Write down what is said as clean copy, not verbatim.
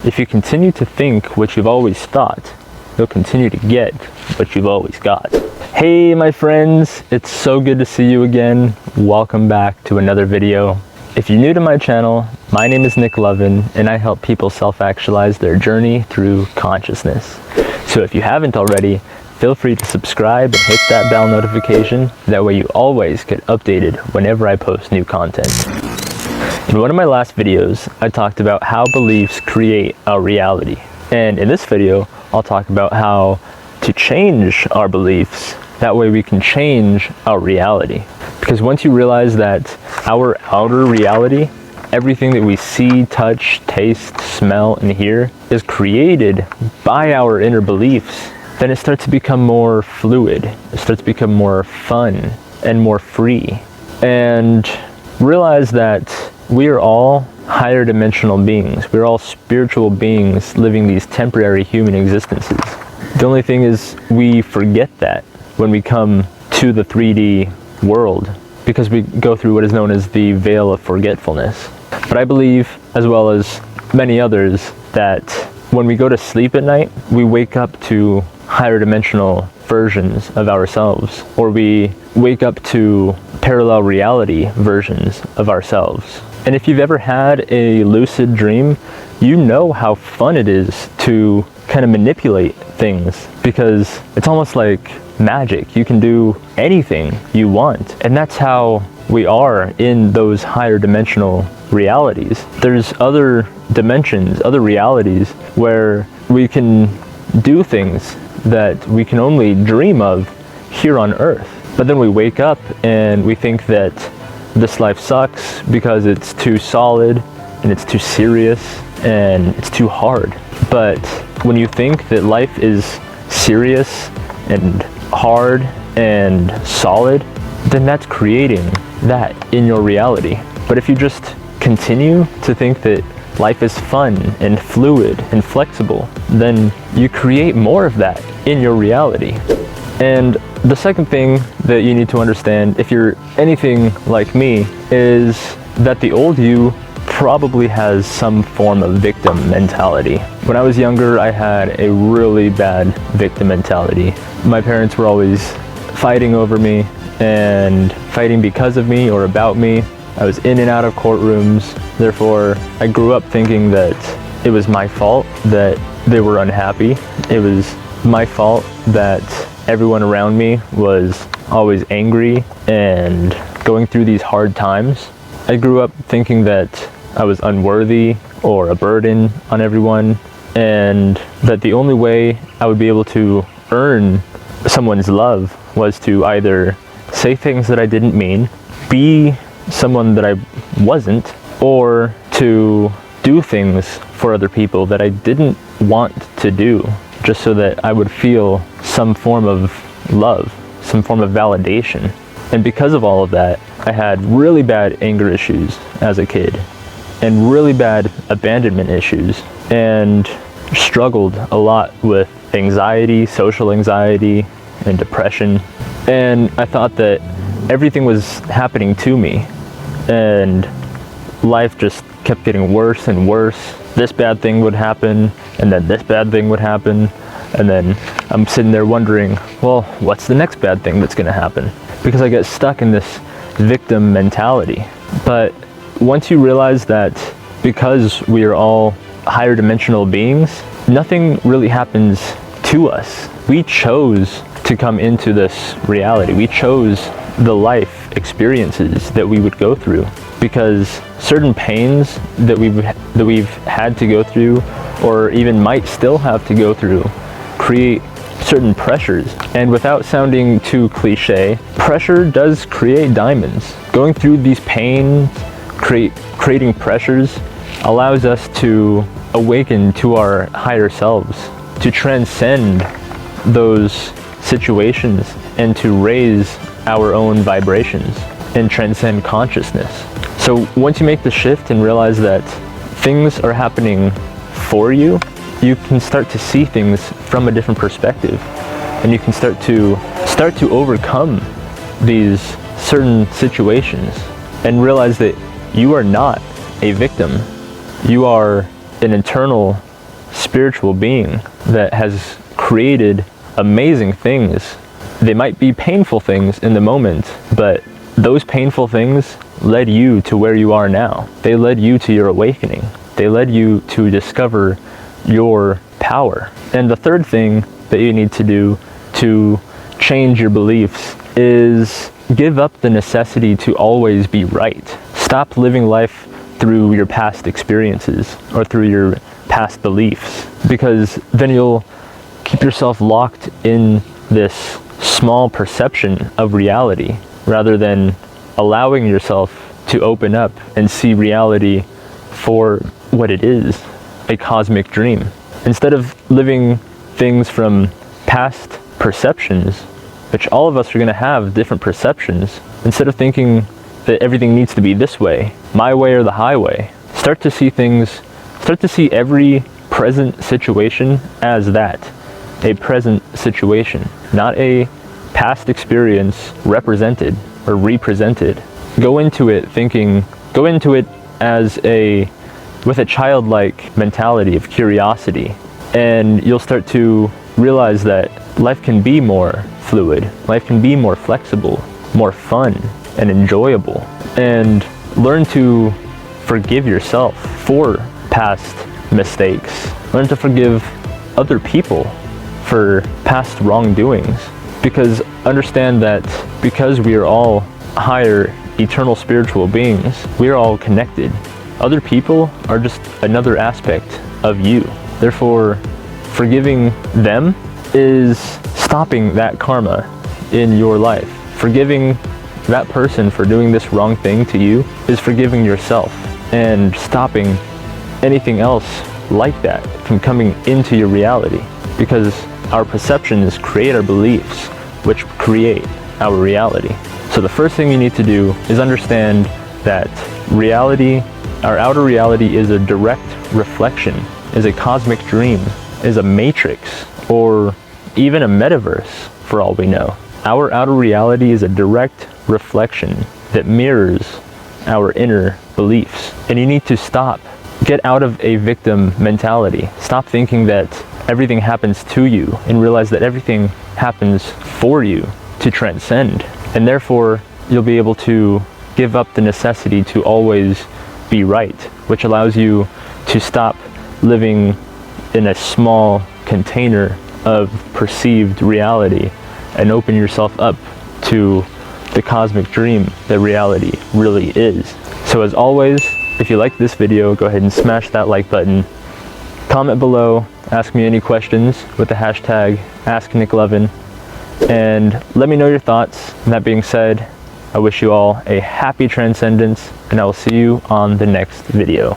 If you continue to think what you've always thought, you'll continue to get what you've always got. Hey my friends, it's so good to see you again. Welcome back to another video. If you're new to my channel, my name is Nick Lovin and I help people self-actualize their journey through consciousness. So if you haven't already, feel free to subscribe and hit that bell notification. That way you always get updated whenever I post new content. In one of my last videos, I talked about how beliefs create our reality. And in this video, I'll talk about how to change our beliefs. That way we can change our reality. Because once you realize that our outer reality, everything that we see, touch, taste, smell, and hear is created by our inner beliefs, then it starts to become more fluid. It starts to become more fun and more free. And realize that we are all higher dimensional beings. We're all spiritual beings living these temporary human existences. The only thing is we forget that when we come to the 3D world, because we go through what is known as the veil of forgetfulness. But I believe, as well as many others, that when we go to sleep at night, we wake up to higher dimensional versions of ourselves, or we wake up to parallel reality versions of ourselves. And if you've ever had a lucid dream, you know how fun it is to kind of manipulate things, because it's almost like magic. You can do anything you want. And that's how we are in those higher dimensional realities. There's other dimensions, other realities where we can do things that we can only dream of here on Earth. But then we wake up and we think that this life sucks because it's too solid and it's too serious and it's too hard. But when you think that life is serious and hard and solid, then that's creating that in your reality. But if you just continue to think that life is fun and fluid and flexible, then you create more of that in your reality. And the second thing that you need to understand, if you're anything like me, is that the old you probably has some form of victim mentality. When I was younger, I had a really bad victim mentality. My parents were always fighting over me and fighting because of me or about me. I was in and out of courtrooms. Therefore, I grew up thinking that it was my fault that they were unhappy. It was my fault that everyone around me was always angry and going through these hard times. I grew up thinking that I was unworthy or a burden on everyone, and that the only way I would be able to earn someone's love was to either say things that I didn't mean, be someone that I wasn't, or to do things for other people that I didn't want to do, just so that I would feel some form of love, some form of validation. And because of all of that, I had really bad anger issues as a kid, and really bad abandonment issues, and struggled a lot with anxiety, social anxiety, and depression. And I thought that everything was happening to me, and life just kept getting worse and worse. This bad thing would happen, and then this bad thing would happen, and then I'm sitting there wondering, well, what's the next bad thing that's gonna happen? Because I get stuck in this victim mentality. But once you realize that because we are all higher dimensional beings, nothing really happens to us. We chose to come into this reality. We chose the life experiences that we would go through, because certain pains that we've had to go through, or even might still have to go through, create certain pressures. And without sounding too cliche, pressure does create diamonds. Going through these pains, creating pressures, allows us to awaken to our higher selves, to transcend those situations and to raise our own vibrations and transcend consciousness. So once you make the shift and realize that things are happening for you, you can start to see things from a different perspective, and you can start to overcome these certain situations and realize that you are not a victim. You are an internal spiritual being that has created amazing things. They might be painful things in the moment, but those painful things led you to where you are now. They led you to your awakening. They led you to discover your power. And the third thing that you need to do to change your beliefs is give up the necessity to always be right. Stop living life through your past experiences or through your past beliefs, because then you'll keep yourself locked in this small perception of reality rather than allowing yourself to open up and see reality for what it is, a cosmic dream. Instead of living things from past perceptions, which all of us are going to have different perceptions, instead of thinking that everything needs to be this way, my way or the highway, start to see every present situation as that, a present situation, not a past experience represented or represented. Go into it as with a childlike mentality of curiosity, and you'll start to realize that life can be more fluid, life can be more flexible, more fun and enjoyable, and learn to forgive yourself for past mistakes. Learn to forgive other people for past wrongdoings, because understand that because we are all higher eternal spiritual beings, we are all connected. Other people are just another aspect of you. Therefore, forgiving them is stopping that karma in your life. Forgiving that person for doing this wrong thing to you is forgiving yourself and stopping anything else like that from coming into your reality, because our perceptions create our beliefs, which create our reality. So the first thing you need to do is understand that reality, our outer reality, is a direct reflection, is a cosmic dream, is a matrix, or even a metaverse for all we know. Our outer reality is a direct reflection that mirrors our inner beliefs. And you need to get out of a victim mentality. Stop thinking that everything happens to you and realize that everything happens for you to transcend. And therefore, you'll be able to give up the necessity to always be right, which allows you to stop living in a small container of perceived reality and open yourself up to the cosmic dream that reality really is. So as always, if you liked this video, go ahead and smash that like button. Comment below, ask me any questions with the hashtag AskNickLevin, and let me know your thoughts. And that being said, I wish you all a happy transcendence, and I will see you on the next video.